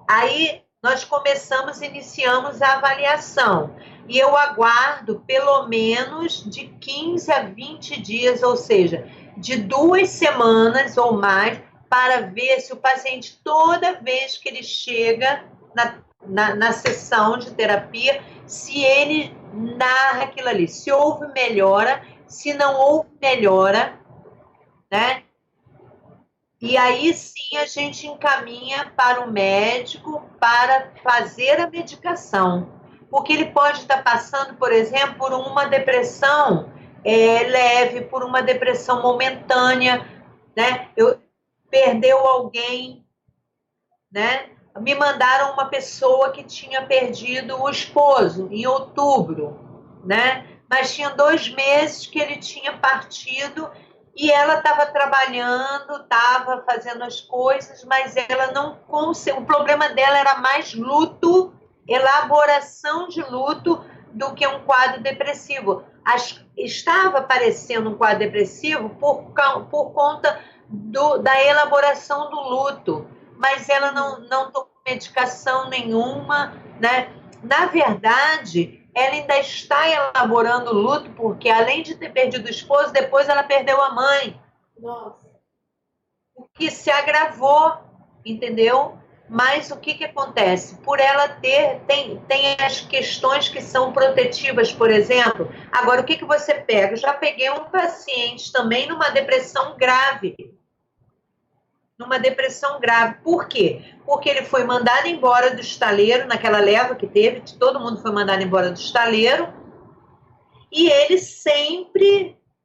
Aí nós iniciamos a avaliação. E eu aguardo pelo menos de 15 a 20 dias, ou seja, de 2 semanas ou mais, para ver se o paciente, toda vez que ele chega na sessão de terapia, se ele narra aquilo ali, se houve melhora, se não houve melhora, né? E aí sim a gente encaminha para o médico para fazer a medicação. Porque ele pode estar passando, por exemplo, por uma depressão leve, por uma depressão momentânea, né? Perdeu alguém, né? Me mandaram uma pessoa que tinha perdido o esposo em outubro, né? Mas tinha 2 meses que ele tinha partido. E ela estava trabalhando, estava fazendo as coisas, mas ela não conseguiu. O problema dela era mais luto, elaboração de luto, do que um quadro depressivo. Estava aparecendo um quadro depressivo por conta da elaboração do luto, mas ela não tomou medicação nenhuma, né? Na verdade, ela ainda está elaborando o luto, porque além de ter perdido o esposo, depois ela perdeu a mãe. Nossa. O que se agravou, entendeu? Mas o que acontece? Por ela tem as questões que são protetivas, por exemplo. Agora, o que você pega? Eu já peguei um paciente também numa depressão grave. Por quê? Porque ele foi mandado embora do estaleiro, naquela leva que teve, todo mundo foi mandado embora do estaleiro, e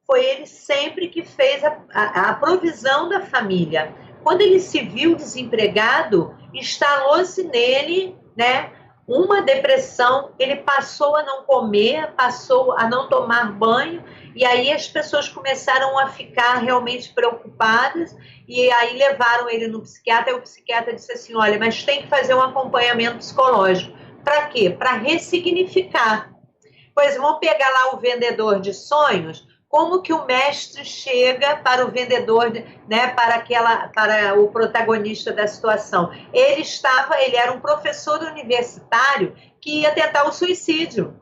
foi ele sempre que fez a provisão da família. Quando ele se viu desempregado, instalou-se nele, né, uma depressão, ele passou a não comer, passou a não tomar banho, e aí as pessoas começaram a ficar realmente preocupadas, e aí levaram ele no psiquiatra, e o psiquiatra disse assim, olha, mas tem que fazer um acompanhamento psicológico. Para quê? Para ressignificar. Pois vamos pegar lá o vendedor de sonhos, como que o mestre chega para o vendedor, né, para o protagonista da situação. Ele era um professor universitário que ia tentar o suicídio,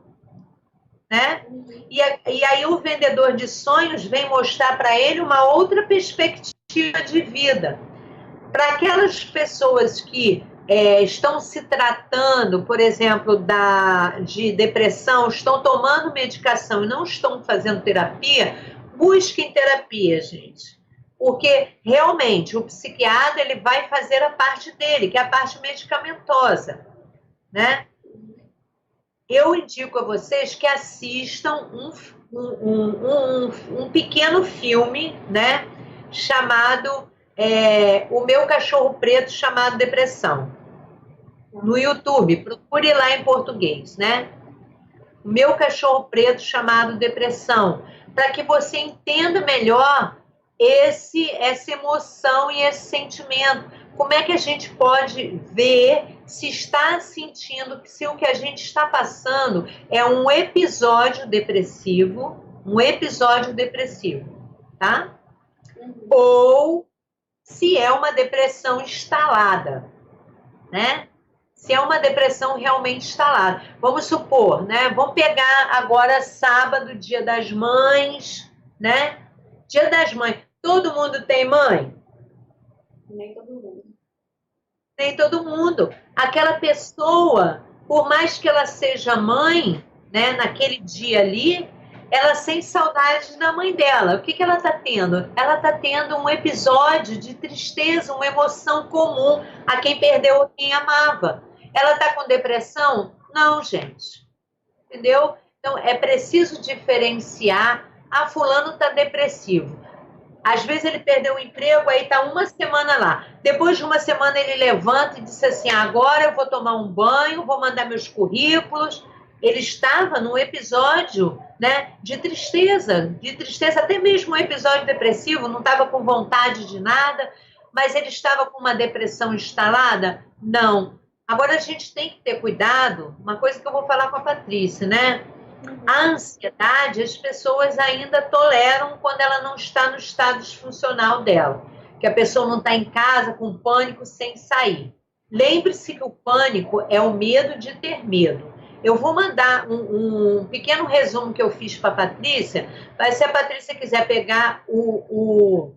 né? E aí o vendedor de sonhos vem mostrar para ele uma outra perspectiva de vida. Para aquelas pessoas que estão se tratando, por exemplo, de depressão, estão tomando medicação e não estão fazendo terapia, busquem terapia, gente. Porque, realmente, o psiquiatra ele vai fazer a parte dele, que é a parte medicamentosa, né? Eu indico a vocês que assistam um pequeno filme, né? Chamado O Meu Cachorro Preto, chamado Depressão. No YouTube, procure lá em português, né? O Meu Cachorro Preto, chamado Depressão, para que você entenda melhor essa emoção e esse sentimento. Como é que a gente pode ver se está sentindo que se o que a gente está passando é um episódio depressivo, tá? Ou se é uma depressão instalada, né? Se é uma depressão realmente instalada. Vamos supor, né? Vamos pegar agora sábado, Dia das Mães, né? Dia das Mães. Todo mundo tem mãe? Nem todo mundo. Nem todo mundo. Aquela pessoa, por mais que ela seja mãe, né, naquele dia ali, ela sente saudade da mãe dela. O que ela está tendo? Ela está tendo um episódio de tristeza, uma emoção comum a quem perdeu a quem amava. Ela está com depressão? Não, gente. Entendeu? Então, é preciso diferenciar. Ah, fulano está depressivo. Às vezes ele perdeu o emprego, aí está uma semana lá. Depois de uma semana ele levanta e diz assim, agora eu vou tomar um banho, vou mandar meus currículos. Ele estava num episódio, né, de tristeza, até mesmo um episódio depressivo, não estava com vontade de nada, mas ele estava com uma depressão instalada? Não. Agora a gente tem que ter cuidado, uma coisa que eu vou falar com a Patrícia, né? A ansiedade, as pessoas ainda toleram quando ela não está no estado disfuncional dela, que a pessoa não está em casa com pânico sem sair. Lembre-se que o pânico é o medo de ter medo. Eu vou mandar um pequeno resumo que eu fiz para a Patrícia, mas se a Patrícia quiser pegar o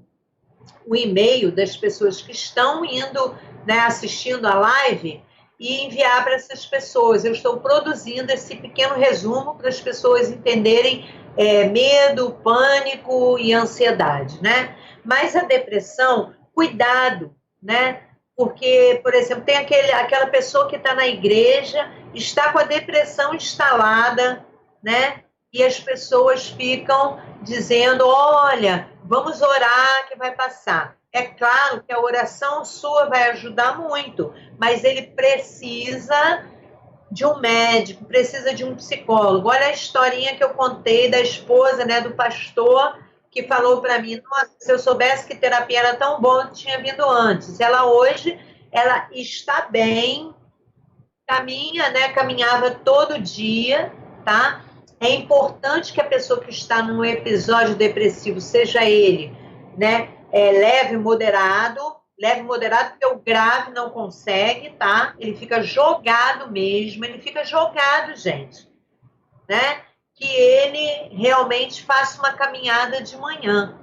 e-mail das pessoas que estão indo, né, assistindo a live, e enviar para essas pessoas. Eu estou produzindo esse pequeno resumo para as pessoas entenderem medo, pânico e ansiedade, né? Mas a depressão, cuidado, né? Porque, por exemplo, tem aquela pessoa que está na igreja, está com a depressão instalada, né? E as pessoas ficam dizendo, olha, vamos orar que vai passar. É claro que a oração sua vai ajudar muito, mas ele precisa de um médico, precisa de um psicólogo. Olha a historinha que eu contei da esposa, né, do pastor, que falou para mim, nossa, se eu soubesse que terapia era tão bom, eu tinha vindo antes. Ela hoje, ela está bem, caminha, né, caminhava todo dia, tá? É importante que a pessoa que está num episódio depressivo, seja ele, né, leve, moderado, porque o grave não consegue, tá? Ele fica jogado mesmo, gente, né? Que ele realmente faça uma caminhada de manhã.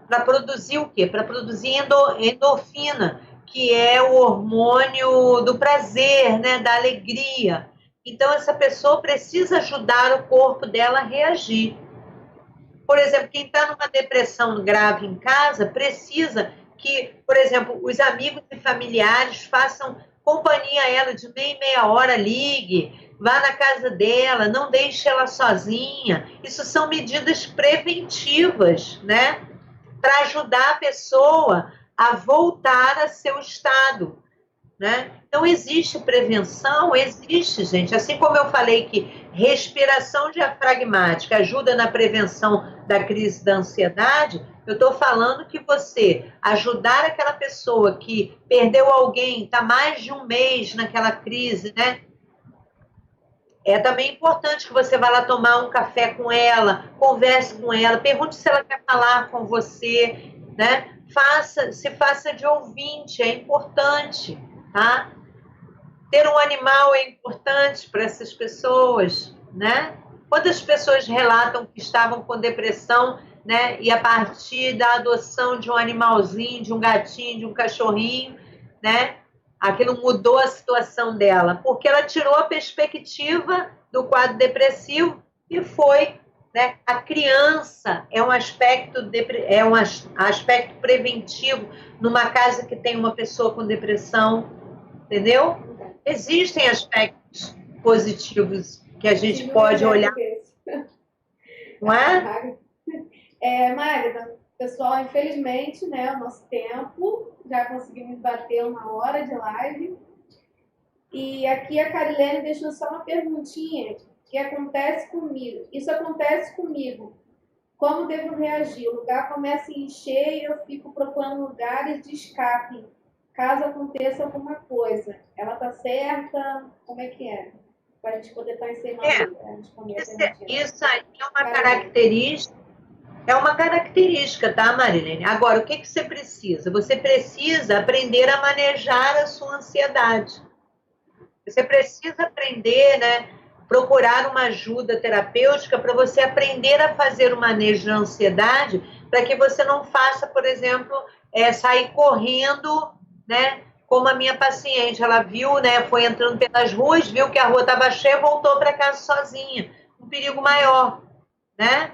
Para produzir o quê? Para produzir endorfina, que é o hormônio do prazer, né? Da alegria. Então, essa pessoa precisa ajudar o corpo dela a reagir. Por exemplo, quem está numa depressão grave em casa precisa que, por exemplo, os amigos e familiares façam companhia a ela de meia em meia hora, ligue, vá na casa dela, não deixe ela sozinha. Isso são medidas preventivas, né? Para ajudar a pessoa a voltar a seu estado, né? Então, existe prevenção? Existe, gente. Assim como eu falei que respiração diafragmática ajuda na prevenção da crise da ansiedade, eu estou falando que você ajudar aquela pessoa que perdeu alguém, está mais de um mês naquela crise, né? É também importante que você vá lá tomar um café com ela, converse com ela, pergunte se ela quer falar com você, né? Se faça de ouvinte, é importante, tá? Ter um animal é importante para essas pessoas, né? Quantas pessoas relatam que estavam com depressão, né? E a partir da adoção de um animalzinho, de um gatinho, de um cachorrinho, né? Aquilo mudou a situação dela, porque ela tirou a perspectiva do quadro depressivo e foi, né? A criança é um aspecto preventivo numa casa que tem uma pessoa com depressão, entendeu? Existem aspectos positivos que a gente pode olhar, não é? Magda, pessoal, infelizmente, né, o nosso tempo, já conseguimos bater 1 hora de live. E aqui a Carilene deixou só uma perguntinha que acontece comigo. Isso acontece comigo. Como devo reagir? O lugar começa a encher e eu fico procurando lugares de escape, caso aconteça alguma coisa. Ela tá certa? Como é que é? Para a gente poder estar encerrando É, aí, para responder a isso, perguntinha. isso aí Marilene. é uma característica, tá, Marilene? Agora, o que que você precisa? Você precisa aprender a manejar a sua ansiedade. Você precisa aprender, né? Procurar uma ajuda terapêutica para você aprender a fazer o manejo da ansiedade, para que você não faça, por exemplo, sair correndo, né? Como a minha paciente, ela viu, né? Foi entrando pelas ruas, viu que a rua estava cheia, voltou para casa sozinha. Um perigo maior, né?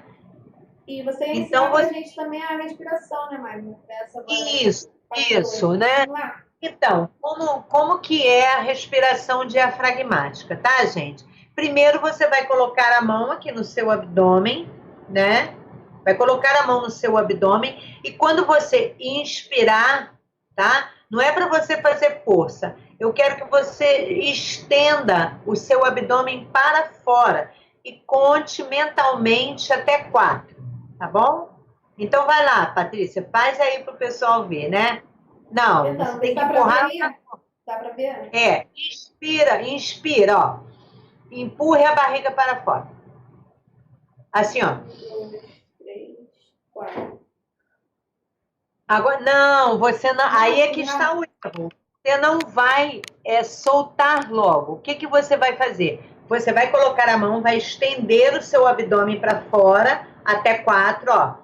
E você ia Então, ensinar para a gente também a respiração, né, Marilene? Essa agora, parte isso, 2. né? Vamos lá? Então, como que é a respiração diafragmática, tá, gente? Primeiro você vai colocar a mão aqui no seu abdômen, né? Vai colocar a mão no seu abdômen e quando você inspirar, tá? Não é para você fazer força. Eu quero que você estenda o seu abdômen para fora e conte mentalmente até 4, tá bom? Então vai lá, Patrícia, faz aí para o pessoal ver, né? Não, Tentando, você vê se tem que dá para ver empurrar. aí. Dá para ver? Inspira, ó. Empurre a barriga para fora. Assim, ó. 1, 2, 3, 4. Agora, não, você não. Aí é que está Não. o erro. Você não vai soltar logo. O que que você vai fazer? Você vai colocar a mão, vai estender o seu abdômen para fora até 4, ó.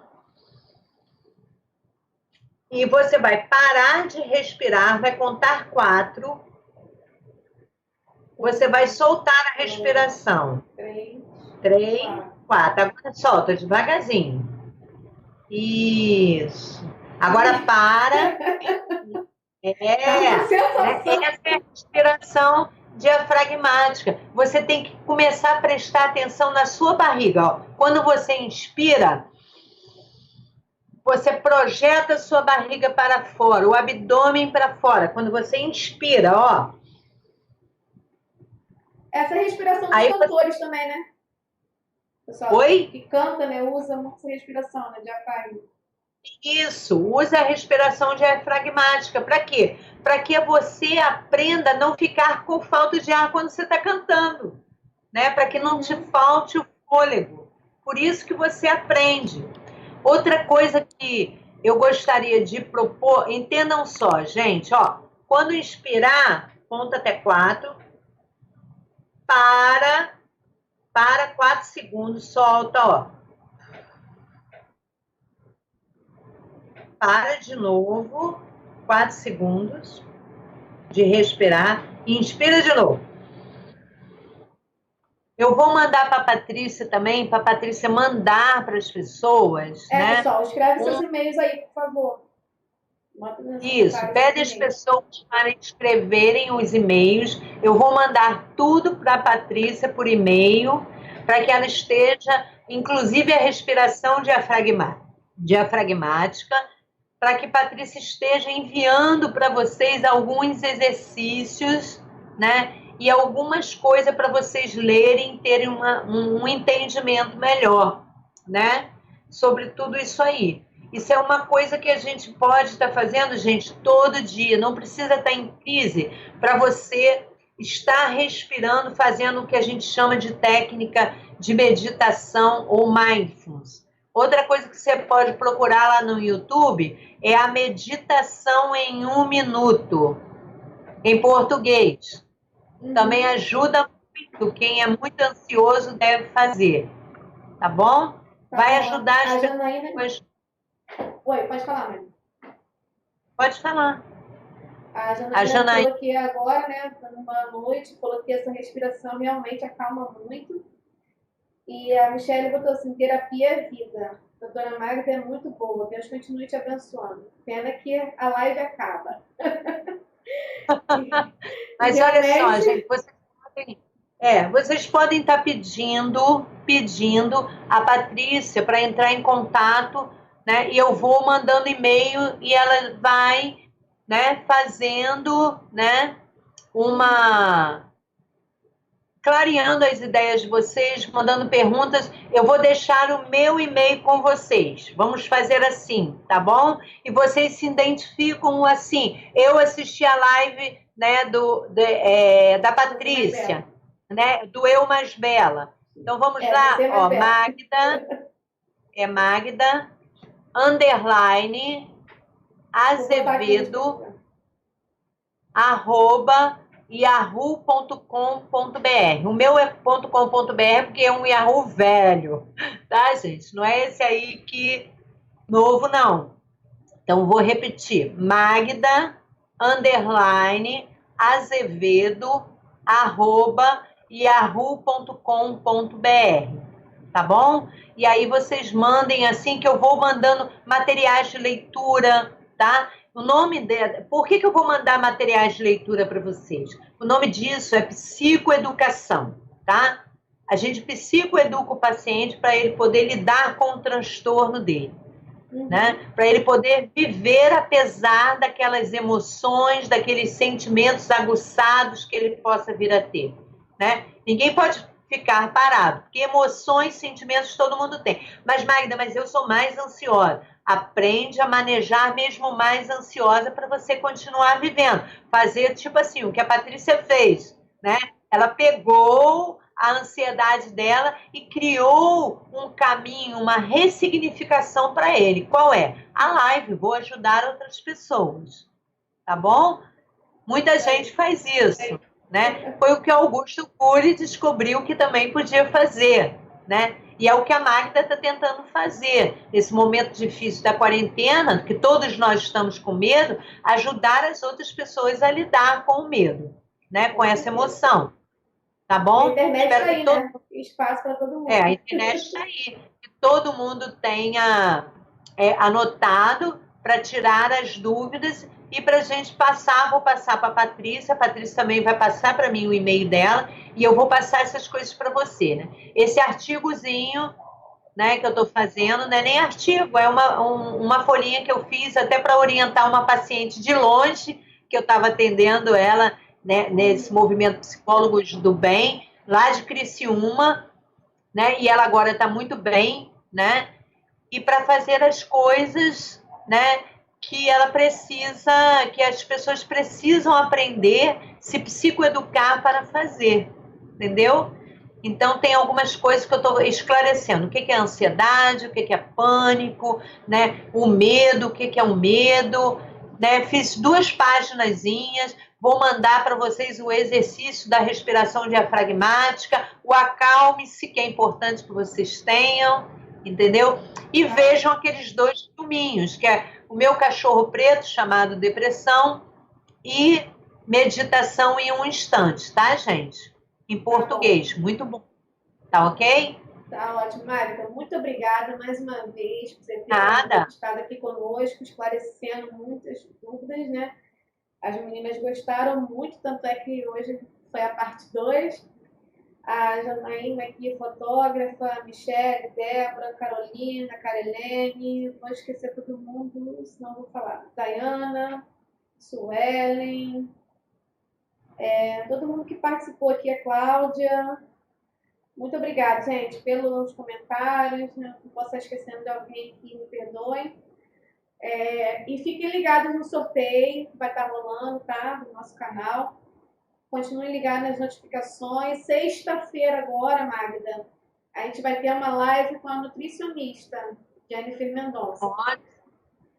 E você vai parar de respirar, vai contar 4. Você vai soltar a respiração. 3, 4. Agora solta devagarzinho. Isso. Agora para. Essa é a respiração diafragmática. Você tem que começar a prestar atenção na sua barriga. Ó. Quando você inspira, você projeta a sua barriga para fora, o abdômen para fora. Quando você inspira, ó. Essa é a respiração dos cantores também, né? Pessoal, Oi? que canta, né? Usa muito essa respiração, né? Diafragma. Isso, usa a respiração diafragmática. Para quê? Para que você aprenda a não ficar com falta de ar quando você está cantando, né? Para que não te falte o fôlego. Por isso que você aprende. Outra coisa que eu gostaria de propor, entendam só, gente, ó, quando inspirar, conta até 4, para 4 segundos, solta, ó. Para de novo, 4 segundos de respirar. Inspira de novo. Eu vou mandar para a Patrícia também, para a Patrícia mandar para as pessoas, né? Pessoal, escreve seus e-mails aí, por favor. Isso, pede as pessoas para escreverem os e-mails. Eu vou mandar tudo para a Patrícia por e-mail, para que ela esteja, inclusive a respiração diafragmática, para que Patrícia esteja enviando para vocês alguns exercícios, né? E algumas coisas para vocês lerem, terem um entendimento melhor, né? Sobre tudo isso aí. Isso é uma coisa que a gente pode estar fazendo, gente, todo dia. Não precisa estar em crise para você estar respirando, fazendo o que a gente chama de técnica de meditação ou mindfulness. Outra coisa que você pode procurar lá no YouTube é a meditação em 1 minuto, em português. Também ajuda muito. Quem é muito ansioso deve fazer. Tá bom? Vai ajudar as pessoas. Oi, pode falar, Maria. Pode falar. A Janaína coloquei agora, né? Numa noite, coloquei essa respiração, realmente acalma muito. E a Michelle botou assim: terapia é vida. A doutora Magda é muito boa. Deus continue te abençoando. Pena que a live acaba. Mas olha só, gente, vocês podem estar pedindo a Patrícia para entrar em contato, né? E eu vou mandando e-mail e ela vai, né, fazendo, né, clareando as ideias de vocês, mandando perguntas. Eu vou deixar o meu e-mail com vocês. Vamos fazer assim, tá bom? E vocês se identificam assim. Eu assisti a live, né, da Patrícia, né, do Eu Mais Bela. Então vamos lá, ó, Magda, _, Azevedo, @yahoo.com.br. O meu é .com.br porque é um Yahoo velho, tá, gente? Não é esse aí que novo, não. Então, vou repetir. Magda, _ Azevedo, @yahoo.com.br. Tá bom? E aí vocês mandem assim que eu vou mandando materiais de leitura, tá? O nome dela, por que eu vou mandar materiais de leitura para vocês? O nome disso é psicoeducação, tá? A gente psicoeduca o paciente para ele poder lidar com o transtorno dele, né? Para ele poder viver apesar daquelas emoções, daqueles sentimentos aguçados que ele possa vir a ter, né? Ninguém pode ficar parado, porque emoções, sentimentos todo mundo tem. Mas, Magda, eu sou mais ansiosa. Aprende a manejar mesmo mais ansiosa para você continuar vivendo. Fazer, tipo assim, o que a Patrícia fez, né? Ela pegou a ansiedade dela e criou um caminho, uma ressignificação para ele. Qual é? A live, vou ajudar outras pessoas. Tá bom? Muita gente faz isso, né? Foi o que Augusto Cury descobriu que também podia fazer, né? E é o que a Magda está tentando fazer. Nesse momento difícil da quarentena, que todos nós estamos com medo, ajudar as outras pessoas a lidar com o medo, né? Com essa emoção. Tá bom? A internet está aí, né? Espaço para todo mundo. A internet está aí. Que todo mundo tenha anotado para tirar as dúvidas e para a gente passar. Vou passar para a Patrícia também vai passar para mim o e-mail dela e eu vou passar essas coisas para você, né? Esse artigozinho, né, que eu estou fazendo, não é nem artigo, é uma folhinha que eu fiz até para orientar uma paciente de longe, que eu estava atendendo ela, né, nesse movimento Psicólogos do Bem, lá de Criciúma, né, e ela agora está muito bem, né, e para fazer as coisas, né, que ela precisa, que as pessoas precisam aprender, se psicoeducar para fazer, entendeu? Então, tem algumas coisas que eu estou esclarecendo. O que é ansiedade, o que é pânico, né? O medo, o que é o medo. Né? Fiz 2 paginazinhas, vou mandar para vocês o exercício da respiração diafragmática, o acalme-se, que é importante que vocês tenham, entendeu? E vejam aqueles 2 filminhos, que é o meu cachorro preto, chamado Depressão, e Meditação em um Instante, tá, gente? Em português, muito bom. Tá ok? Tá ótimo, Magda. Muito obrigada mais uma vez por você ter estado aqui conosco, esclarecendo muitas dúvidas, né? As meninas gostaram muito, tanto é que hoje foi a parte 2. A Janaína aqui, fotógrafa, a Michelle, Débora, Carolina, Carilene, vou esquecer todo mundo, senão vou falar. Dayana, Suelen, todo mundo que participou aqui, a Cláudia. Muito obrigada, gente, pelos comentários. Não posso estar esquecendo de alguém aqui, me perdoe. E fiquem ligados no sorteio que vai estar rolando, tá? Do nosso canal. Continuem ligados nas notificações. Sexta-feira agora, Magda, a gente vai ter uma live com a nutricionista, Jennifer Mendonça.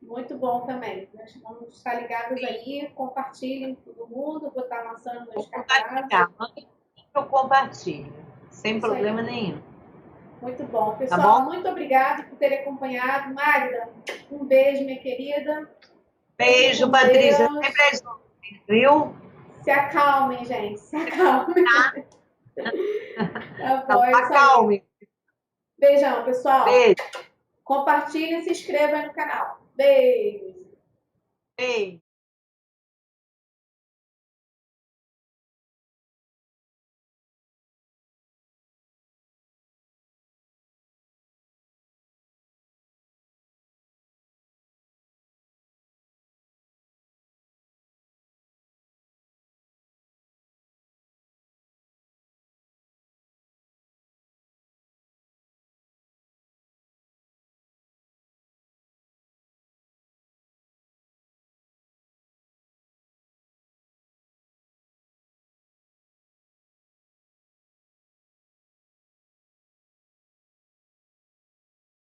Muito bom também. Nós vamos estar ligados aí, compartilhem com todo mundo, vou estar lançando nos cartazes. Eu compartilho, sem problema nenhum. Muito bom. Pessoal, muito obrigada por terem acompanhado. Magda, um beijo, minha querida. Beijo, Patrícia. Viu? Se acalmem, gente. Se acalmem. Tá bom, acalme. Beijão, pessoal. Beijo. Compartilhem e se inscrevam aí no canal. Beijo. Beijo.